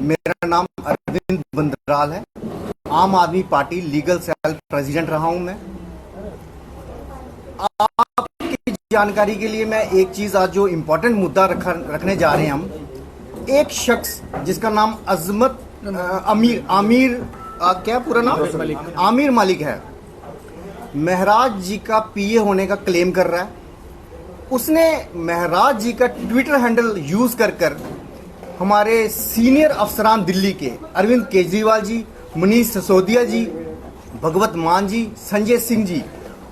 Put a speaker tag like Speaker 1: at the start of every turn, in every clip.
Speaker 1: मेरा नाम अरविंद बंदराल है। आम आदमी पार्टी लीगल सेल प्रेसिडेंट रहा हूं मैं। आपकी जानकारी के लिए मैं एक चीज आज जो इम्पोर्टेंट मुद्दा रखने जा रहे हैं हम। एक शख्स जिसका नाम अजमत आमिर क्या पूरा नाम आमिर मलिक है, महराज जी का पीए होने का क्लेम कर रहा है। उसने महराज जी का ट्विटर हैंडल यूज कर हमारे सीनियर अफसरान दिल्ली के अरविंद केजरीवाल जी, मनीष सिसोदिया जी, भगवत मान जी, संजय सिंह जी,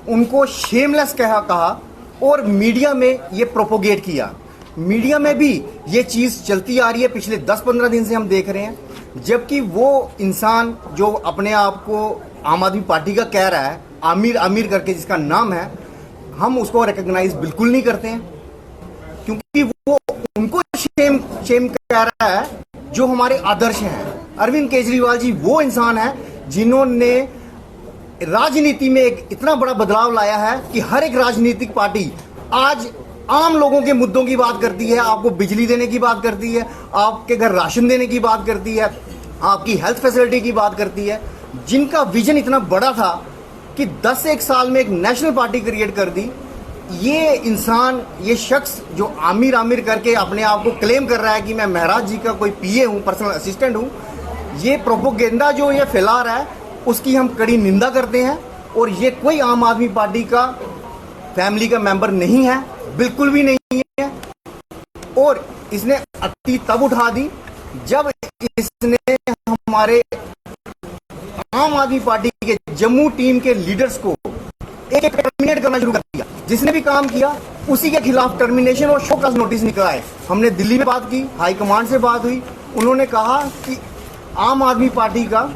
Speaker 1: उनको शेमलेस कहा और मीडिया में ये प्रोपोगेट किया। मीडिया में भी ये चीज चलती आ रही है, पिछले 10-15 दिन से हम देख रहे हैं। जबकि वो इंसान जो अपने आप को आम आदमी पार्टी का कह रहा है, आमिर करके जिसका नाम है, हम उसको रिकॉग्नाइज बिल्कुल नहीं करते हैं, क्योंकि वो उनको शेम कह रहा है जो हमारे आदर्श हैं। अरविंद केजरीवाल जी वो इंसान है जिन्होंने राजनीति में एक इतना बड़ा बदलाव लाया है कि हर एक राजनीतिक पार्टी आज आम लोगों के मुद्दों की बात करती है, आपको बिजली देने की बात करती है, आपके घर राशन देने की बात करती है, आपकी हेल्थ फैसिलिटी की बात करती है। जिनका विजन इतना बड़ा था कि 10 साल में एक नेशनल पार्टी क्रिएट कर दी, ये इंसान, ये शख्स जो आमिर करके अपने आप को क्लेम कर रहा है कि मैं महराज जी का कोई पीए हूं, पर्सनल असिस्टेंट हूं, ये प्रोपोगेंडा जो ये फैला रहा है उसकी हम कड़ी निंदा करते हैं। और ये कोई आम आदमी पार्टी का फैमिली का मेंबर नहीं है, बिल्कुल भी नहीं है। और इसने अति तब उठा दी जब इसने हमारे आम आदमी पार्टी के जम्मू टीम के लीडर्स को एक टर्मिनेट करना शुरू कर दिया। जिसने भी काम किया उसी के खिलाफ टर्मिनेशन और शो कॉज नोटिस निकला है। हमने दिल्ली में बात की, हाई कमांड से बात हुई, उन्होंने कहा कि आम आदमी पार्टी का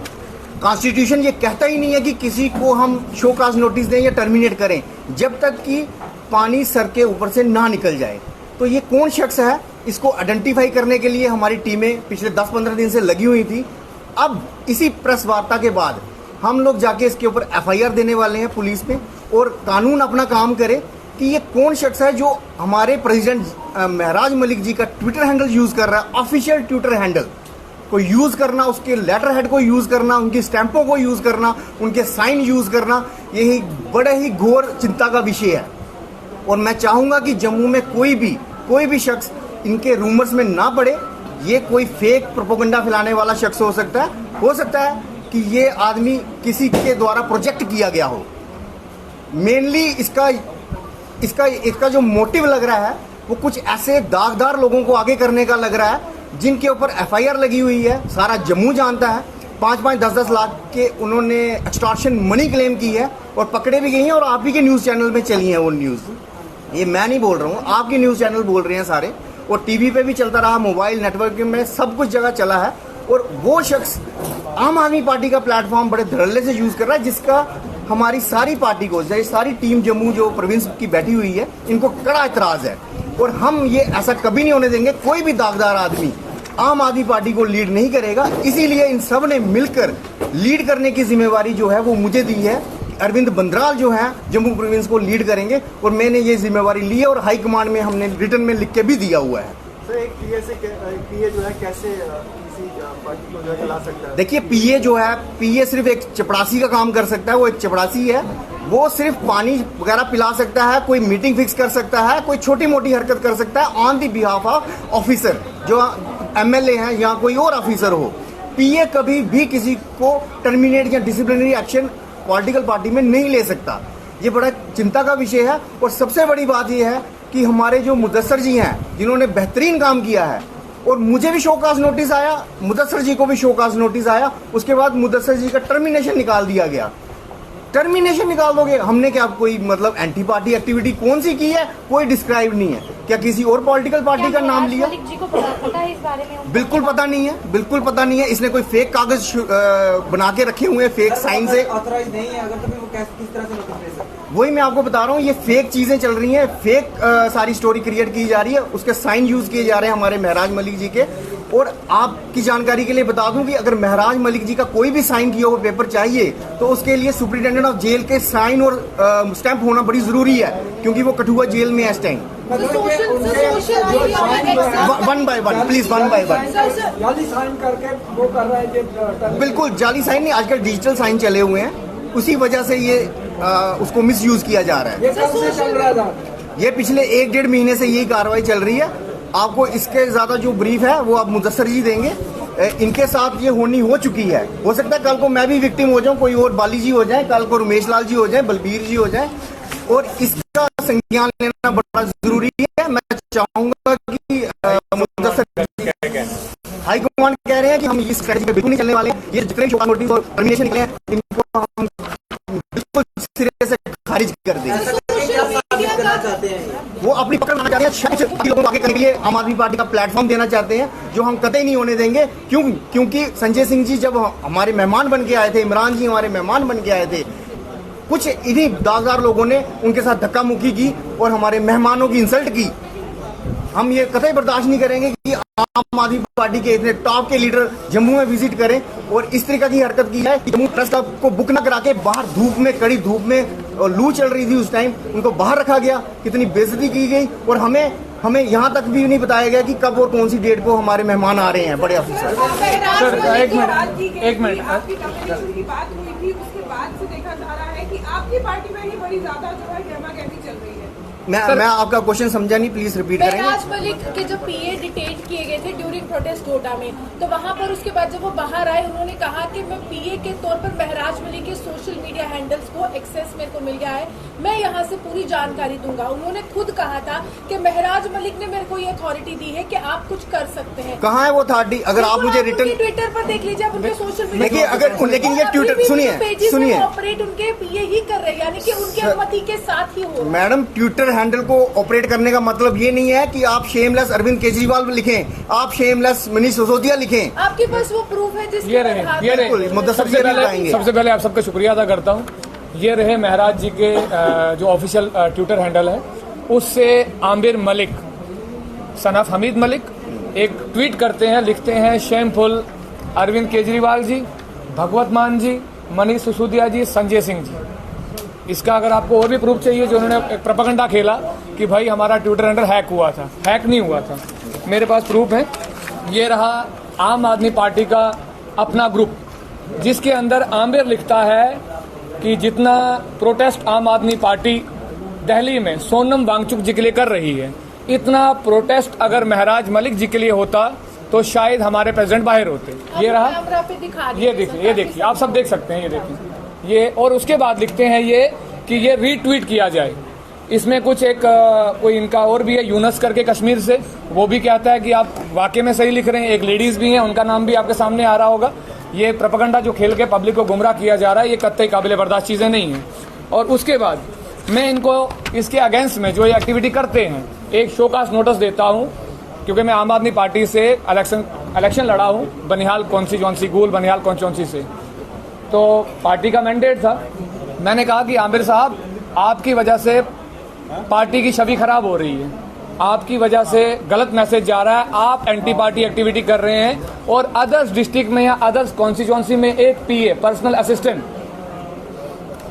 Speaker 1: कॉन्स्टिट्यूशन ये कहता ही नहीं है कि किसी को हम शो कॉज नोटिस दें या टर्मिनेट करें जब तक कि पानी सर के ऊपर से ना निकल जाए। तो ये कौन शख्स है, इसको आइडेंटिफाई करने के लिए हमारी टीमें पिछले 10-15 दिन से लगी हुई थी। अब इसी प्रेस वार्ता के बाद हम लोग जाके इसके ऊपर एफआईआर देने वाले हैं पुलिस में, और कानून अपना काम करे कि ये कौन शख्स है जो हमारे प्रेसिडेंट महराज मलिक जी का ट्विटर हैंडल यूज कर रहा है। ऑफिशियल ट्विटर हैंडल को यूज करना, उसके लेटर हेड को यूज करना, उनकी स्टैंपों को यूज करना, उनके साइन यूज करना, यही बड़े ही घोर चिंता का विषय है। और मैं चाहूंगा कि जम्मू में कोई भी शख्स इनके रूमर्स में ना पड़े। ये कोई फेक प्रोपोगंडा फैलाने वाला शख्स हो सकता है कि ये आदमी किसी के द्वारा प्रोजेक्ट किया गया हो। मेनली इसका जो मोटिव लग रहा है वो कुछ ऐसे दागदार लोगों को आगे करने का लग रहा है जिनके ऊपर एफआईआर लगी हुई है। सारा जम्मू जानता है, 5-5, 10-10 लाख के उन्होंने एक्सटॉर्शन मनी क्लेम की है और पकड़े भी गई हैं। और आप ही के न्यूज़ चैनल में चली हैं वो न्यूज़, ये मैं नहीं बोल रहा हूँ, आपके न्यूज़ चैनल बोल रहे हैं सारे, और टीवी पे भी चलता रहा, मोबाइल नेटवर्क में सब कुछ जगह चला है। और वो शख्स आम आदमी पार्टी का प्लेटफॉर्म बड़े धड़ल्ले से यूज कर रहा है, जिसका हमारी सारी पार्टी को, सारी टीम जम्मू जो प्रोविंस की बैठी हुई है, इनको कड़ा इतराज है। और हम ये ऐसा कभी नहीं होने देंगे, कोई भी दागदार आदमी आम आदमी पार्टी को लीड नहीं करेगा। इसीलिए इन सब ने मिलकर लीड करने की जिम्मेवारी जो है वो मुझे दी है। अरविंद बंदराल जो है जम्मू प्रोविंस को लीड करेंगे और मैंने ये जिम्मेवारी ली है और हाई कमांड में हमने रिटर्न में लिख के भी दिया हुआ है।
Speaker 2: सर, एक पीए जो है कैसे किसी पार्टी को जो है चला सकता है?
Speaker 1: देखिए, पीए सिर्फ एक चपड़ासी का काम कर सकता है। वो एक चपड़ासी है, वो सिर्फ पानी वगैरह पिला सकता है, कोई मीटिंग फिक्स कर सकता है, कोई छोटी मोटी हरकत कर सकता है on the behalf of officer, जो एमएलए हैं या कोई और ऑफिसर हो। पीए कभी भी किसी को टर्मिनेट या डिसिप्लिनरी एक्शन पॉलिटिकल पार्टी में नहीं ले सकता। ये बड़ा चिंता का विषय है। और सबसे बड़ी बात यह है कि हमारे जो मुदस्सर जी हैं जिन्होंने बेहतरीन काम किया है, और मुझे भी शोकाज नोटिस आया, मुदस्सर जी को भी शोकाज नोटिस आया, उसके बाद मुदस्सर जी का टर्मिनेशन निकाल दिया गया। टर्मिनेशन निकाल दोगे, हमने क्या कोई मतलब एंटी पार्टी एक्टिविटी कौन सी की है? कोई डिस्क्राइब नहीं है। क्या किसी और पॉलिटिकल पार्टी का नाम लिया?
Speaker 3: जी को पता है इस बारे में?
Speaker 1: बिल्कुल पता नहीं है, बिल्कुल पता नहीं है। इसने कोई फेक कागज बना के रखे हुए हैं, फेक साइन से।
Speaker 2: ऑथराइज नहीं है, अगर तो वो किस तरह से नोटिस दे सकते?
Speaker 1: वही मैं आपको बता रहा हूँ, ये फेक चीजें चल रही हैं, फेक सारी स्टोरी क्रिएट की जा रही है, उसके साइन यूज किए जा रहे हैं हमारे महराज मलिक जी के। और आपकी जानकारी के लिए बता दूं कि अगर महराज मलिक जी का कोई भी साइन किया हुआ पेपर चाहिए तो उसके लिए सुप्रिंटेंडेंट ऑफ जेल के साइन और स्टैंप होना बड़ी जरूरी है, क्योंकि वो कठुआ जेल में है इस time. One by one please, one by one.
Speaker 2: जाली साइन करके वो कर रहा है ये
Speaker 1: बिल्कुल जाली साइन नहीं, आजकल डिजिटल साइन चले हुए हैं, उसी वजह से ये उसको मिस यूज किया जा रहा है।
Speaker 2: ये कब से चल रहा था?
Speaker 1: ये पिछले 1-1.5 महीने से यही कार्रवाई चल रही है। आपको इसके ज्यादा जो ब्रीफ है वो आप मुदस्सर जी देंगे। इनके साथ ये होनी हो चुकी है, हो सकता है कल को मैं भी विक्टिम हो जाऊं, कोई और बाली जी हो जाए, कल को रमेश लाल जी हो जाए, बलबीर जी हो जाए, और इसका संज्ञान लेना बड़ा जरूरी है। मैं चाहूंगा कि हाई कमांड कह रहे हैं कि हम इस स्ट्रेटजी पे बिल्कुल नहीं चलने वाले। ये जितने शोकॉज नोटिस और टर्मिनेशन निकले हैं इनको हम बिल्कुल सिरे से खारिज कर देंगे। वो अपनी पकड़ बनाना चाहते हैं, शायद लोगों को आगे करने के लिए आम आदमी पार्टी का प्लेटफॉर्म देना चाहते हैं, जो हम कतई नहीं होने देंगे। क्योंकि संजय सिंह जी जब हमारे मेहमान बन के आए थे, इमरान जी हमारे मेहमान बन के आए थे, कुछ इन्हीं दागदार लोगों ने उनके साथ धक्का मुक्की की और हमारे मेहमानों की इंसल्ट की। हम ये कतई बर्दाश्त नहीं करेंगे कि आम आदमी पार्टी के इतने टॉप के लीडर जम्मू में विजिट करें और इस तरीके की हरकत की जाए कि जम्मू प्रेस क्लब को बुक न करा के बाहर धूप में, कड़ी धूप में, लू चल रही थी उस टाइम, उनको बाहर रखा गया, कितनी बेइज्जती की गई, और हमें यहाँ तक भी नहीं बताया गया कि कब और कौन सी डेट को हमारे मेहमान आ रहे हैं बड़े अफसर।
Speaker 4: सर एक मिनट
Speaker 5: आपकी कम्युनिकेशन की बात हुई थी, उसके बाद से देखा जा रहा है कि आपकी पार्टी में ही बड़ी ज्यादा जो है गहमा-गहमी चल रही है।
Speaker 1: मैं आपका क्वेश्चन समझा नहीं, प्लीज रिपीट करेंगे।
Speaker 4: महराज मलिक के जो पीए डिटेन किए गए थे ड्यूरिंग प्रोटेस्ट कोटा में, तो वहां पर उसके बाद जब वो बाहर आए उन्होंने कहा कि मैं पीए के तौर पर महराज मलिक के सोशल मीडिया हैंडल्स को एक्सेस मेरे को मिल गया है, मैं यहां से पूरी जानकारी दूंगा। उन्होंने खुद कहा था कि महराज मलिक ने मेरे को ये अथॉरिटी दी है कि आप कुछ कर सकते हैं।
Speaker 1: कहाँ है वो अथॉरिटी? अगर आप मुझे रिटर्न
Speaker 4: ट्विटर पर देख लीजिए, आप उनके सोशल मीडिया,
Speaker 1: लेकिन ये ट्विटर सुनिए
Speaker 4: ऑपरेट उनके पीए ही कर रहे हैं, यानी कि उनके अनुमति के साथ ही हो।
Speaker 1: मैडम, ट्विटर हैंडल को ऑपरेट करने का मतलब ये नहीं है कि आप शेमलेस अरविंद केजरीवाल लिखें, आप शेमलेस मनीष सिसोदिया लिखें।
Speaker 4: आपके पास वो प्रूफ है जिसके
Speaker 6: ये रहे सबसे पहले आप सबका शुक्रिया अदा करता हूँ। ये रहे महराज जी के जो ऑफिशियल ट्विटर हैंडल है, उससे आमिर मलिक सन ऑफ हमीद मलिक एक ट्वीट करते हैं, लिखते हैं शेमफुल अरविंद केजरीवाल जी, भगवत मान जी, मनीष सिसोदिया जी, संजय सिंह जी। इसका अगर आपको और भी प्रूफ चाहिए, जो उन्होंने एक प्रोपेगेंडा खेला कि भाई हमारा ट्विटर हैंडल हैक हुआ था, हैक नहीं हुआ था, मेरे पास प्रूफ है। ये रहा आम आदमी पार्टी का अपना ग्रुप, जिसके अंदर आमिर लिखता है कि जितना प्रोटेस्ट आम आदमी पार्टी दिल्ली में सोनम वांगचुक जी के लिए कर रही है, इतना प्रोटेस्ट अगर महराज मलिक जी के लिए होता तो शायद हमारे प्रेसिडेंट बाहर होते। ये रहा, ये देखिए आप सब देख सकते हैं, ये देखिए ये। और उसके बाद लिखते हैं ये कि ये रीट्वीट किया जाए। इसमें कुछ एक कोई इनका और भी है, यूनस करके कश्मीर से, वो भी कहता है कि आप वाकई में सही लिख रहे हैं। एक लेडीज भी हैं, उनका नाम भी आपके सामने आ रहा होगा। ये प्रोपेगेंडा जो खेल के पब्लिक को गुमराह किया जा रहा है, ये कतई काबिल बर्दाश्त चीजें नहीं है। और उसके बाद मैं इनको इसके अगेंस्ट में जो ये एक्टिविटी करते हैं, एक शोकास नोटिस देता हूँ, क्योंकि मैं आम आदमी पार्टी से इलेक्शन लड़ा हूँ बनिहाल कॉन्स्टिट्यूएंसी, गोल बनिहाल कॉन्स्टिट्यूएंसी से। तो पार्टी का मैंडेट था, मैंने कहा कि आमिर साहब आपकी वजह से पार्टी की छवि खराब हो रही है, आपकी वजह से गलत मैसेज जा रहा है, आप एंटी पार्टी एक्टिविटी कर रहे हैं, और अदर्स डिस्ट्रिक्ट में या अदर्स कॉन्स्टिट्यूएंसी में एक पीए पर्सनल असिस्टेंट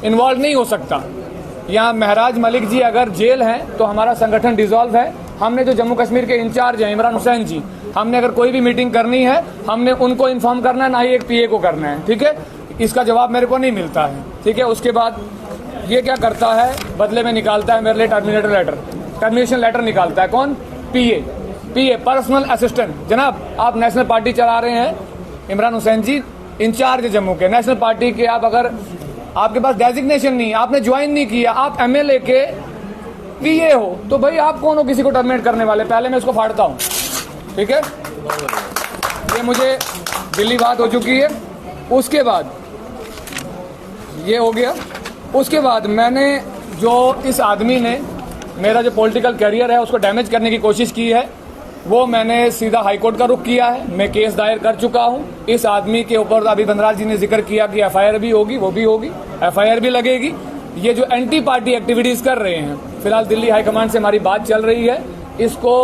Speaker 6: इन्वॉल्व नहीं हो सकता। यहाँ महराज मलिक जी अगर जेल हैं तो हमारा संगठन डिसॉल्व है। हमने जो जम्मू कश्मीर के इंचार्ज हैं इमरान हुसैन जी, हमने अगर कोई भी मीटिंग करनी है हमने उनको इन्फॉर्म करना है, ना ही एक पीए को करना है, ठीक है। इसका जवाब मेरे को नहीं मिलता है, ठीक है। उसके बाद ये क्या करता है, बदले में निकालता है मेरे लिए टर्मिनेशन लेटर निकालता है। कौन? पीए पर्सनल असिस्टेंट। जनाब आप नेशनल पार्टी चला रहे हैं, इमरान हुसैन जी इंचार्ज है जम्मू के नेशनल पार्टी के, आप अगर आपके पास डेजिग्नेशन नहीं, आपने ज्वाइन नहीं किया, आप एमएलए के पीए हो, तो भाई आप कौन हो किसी को टर्मिनेट करने वाले? पहले मैं इसको फाड़ता हूँ, ठीक है। ये मुझे दिल्ली बात हो चुकी है। उसके बाद ये हो गया। उसके बाद मैंने जो इस आदमी ने मेरा जो पॉलिटिकल करियर है उसको डैमेज करने की कोशिश की है, वो मैंने सीधा हाईकोर्ट का रुख किया है। मैं केस दायर कर चुका हूं इस आदमी के ऊपर। अभी बनराज जी ने जिक्र किया कि एफआईआर भी होगी, वो भी होगी, एफआईआर भी लगेगी। ये जो एंटी पार्टी एक्टिविटीज कर रहे हैं, फिलहाल दिल्ली हाईकमान से हमारी बात चल रही है, इसको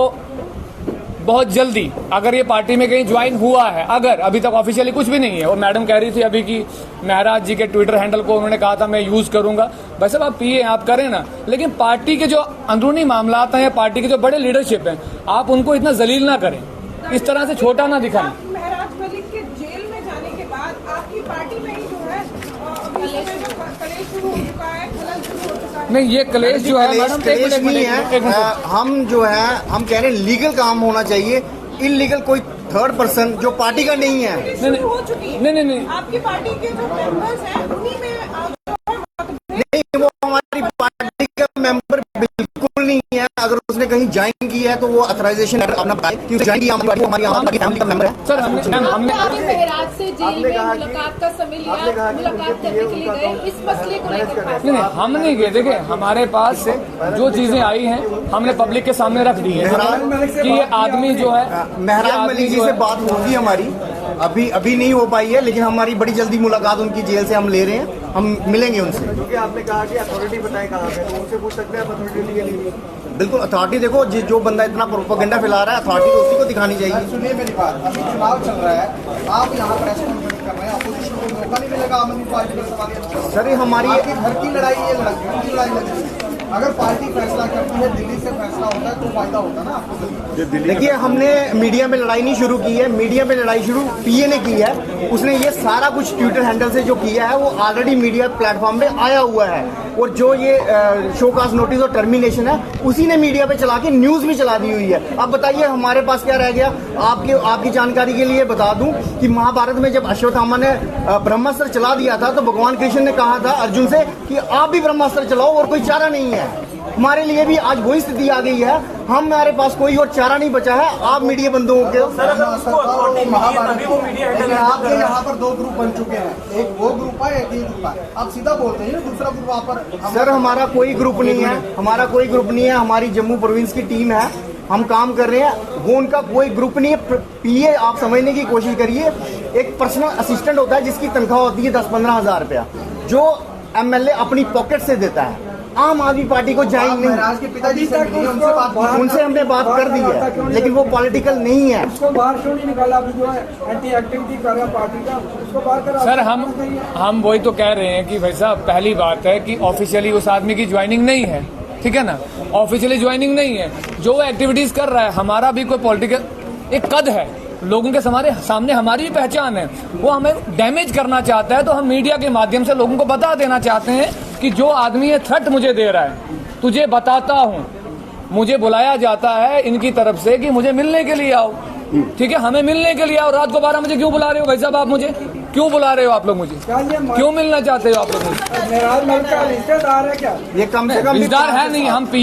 Speaker 6: बहुत जल्दी अगर ये पार्टी में कहीं ज्वाइन हुआ है, अगर अभी तक ऑफिशियली कुछ भी नहीं है, और मैडम कह रही थी अभी कि महराज जी के ट्विटर हैंडल को उन्होंने कहा था मैं यूज करूंगा, वैसे आप पीए आप करें ना, लेकिन पार्टी के जो अंदरूनी मामलात हैं या पार्टी के जो बड़े लीडरशिप हैं आप उनको इतना जलील ना करें, इस तरह से छोटा ना दिखाएं।
Speaker 5: महराज मलिक के जेल में जाने के बाद आपकी पार्टी में ही जो है कलेश शुरू हो चुका है, खलल शुरू हो चुका है।
Speaker 6: नहीं, ये कलेश जो है मैडम
Speaker 1: कलेश नहीं है। हम जो है हम कह रहे हैं लीगल काम होना चाहिए, इलीगल कोई थर्ड पर्सन जो पार्टी का नहीं है।
Speaker 5: शुरू हो चुकी है।
Speaker 6: नहीं
Speaker 5: आपकी पार्टी के जो मेंबर्स हैं उन्हीं में
Speaker 1: नहीं, वो हमारी पार्टी का मेंबर बिल्कुल नहीं है। अगर उसने कहीं ज्वाइन किया है तो वो ऑथराइजेशन अपना बताए कि ज्वाइन किया, हमारी फैमिली का मेंबर है।
Speaker 6: सर हमने
Speaker 4: आपने महराज से जेल में मुलाकात का समय लिया, मुलाकात करने के लिए गए, इस मसले को लेकर बात?
Speaker 6: नहीं, हम नहीं गए। देखिए हमारे पास से जो चीजें आई हैं हमने पब्लिक के सामने रख दी है कि ये आदमी जो है,
Speaker 1: महराज मलिक जी से बात होगी हमारी, अभी नहीं हो पाई है, लेकिन हमारी बड़ी जल्दी मुलाकात उनकी जेल से हम ले रहे हैं, हम मिलेंगे उनसे।
Speaker 2: क्योंकि आपने कहा कि अथॉरिटी बताए कहाँ पे, तो उनसे पूछ सकते हैं आप अथॉरिटी के लिए।
Speaker 1: बिल्कुल अथॉरिटी देखो, जो बंदा इतना प्रोपेगेंडा फैला रहा है अथॉरिटी तो उसी को दिखानी चाहिए।
Speaker 7: सुनिए मेरी बात, अभी चुनाव चल रहा है, आप यहाँ प्रेस कॉन्फ्रेंस कर रहे हैं, अपोजिशन को मौका नहीं मिलेगा आम आदमी पार्टी पर सवाल?
Speaker 1: सर ये हमारी
Speaker 7: आपकी घर की लड़ाई, ये लड़ाई लग रही है। अगर पार्टी फैसला करती है, दिल्ली से फैसला होता है तो फायदा होता ना आपको।
Speaker 1: देखिए हमने मीडिया में लड़ाई नहीं शुरू की है, मीडिया में लड़ाई शुरू पीए ने की है। उसने ये सारा कुछ ट्विटर हैंडल से जो किया है वो ऑलरेडी मीडिया प्लेटफॉर्म पे आया हुआ है, और जो ये शोकाज नोटिस और टर्मिनेशन है उसी ने मीडिया पे चला के न्यूज भी चला दी हुई है। अब बताइए हमारे पास क्या रह गया? आपकी जानकारी के लिए बता दूं कि महाभारत में जब अश्वत्थामा ने ब्रह्मास्त्र चला दिया था तो भगवान कृष्ण ने कहा था अर्जुन से कि आप भी ब्रह्मास्त्र चलाओ और कोई चारा नहीं है। हमारे लिए भी आज वही स्थिति आ गई है, हमारे पास कोई और चारा नहीं बचा है। आप मीडिया बंधुओं के
Speaker 7: आपके यहाँ पर दो ग्रुप बन चुके हैं, एक वो ग्रुप है एक ये ग्रुप है, आप सीधा बोलते हैं दूसरा ग्रुप वहाँ पर।
Speaker 1: सर हमारा कोई ग्रुप नहीं है, हमारा कोई ग्रुप नहीं है, हमारी जम्मू प्रोविंस की टीम है, हम काम कर रहे हैं, वो उनका कोई ग्रुप नहीं है। पीए आप समझने की कोशिश करिए, एक पर्सनल असिस्टेंट होता है जिसकी तनख्वाह होती है 10-15 हज़ार रुपया, जो एमएलए अपनी पॉकेट से देता है। आम आदमी पार्टी को ज्वाइन नहीं,
Speaker 7: महाराज के पिताजी से
Speaker 1: उनसे हमने बात कर दी है, लेकिन वो पॉलिटिकल नहीं है।
Speaker 8: उसको बाहर क्यों नहीं निकाला? अभी जो है एंटी एक्टिविटी कर रहा पार्टी का, उसको बाहर करा।
Speaker 6: सर हम वही तो कह रहे हैं कि भाई साहब पहली बात है कि ऑफिशियली उस आदमी की ज्वाइनिंग नहीं है, ठीक है ना, ऑफिशियली ज्वाइनिंग नहीं है। जो वो एक्टिविटीज कर रहा है, हमारा भी कोई पॉलिटिकल एक कद है, लोगों के सामने हमारी भी पहचान है, वो हमें डैमेज करना चाहता है तो हम मीडिया के माध्यम से लोगों को बता देना चाहते हैं कि जो आदमी ये थ्रेट मुझे दे रहा है, तुझे बताता हूँ, मुझे बुलाया जाता है इनकी तरफ से कि मुझे मिलने के लिए आओ, ठीक है, हमें मिलने के लिए आओ। रात को 12 बजे क्यों बुला रहे हो भाई साहब? आप मुझे क्यों बुला रहे हो? आप लोग मुझे क्यों मिलना चाहते हो? आप लोग मुझे
Speaker 8: महराज मलिक का रिश्तेदार है क्या?
Speaker 1: ये कम से कम
Speaker 6: रिश्तेदार है नहीं, हम पीए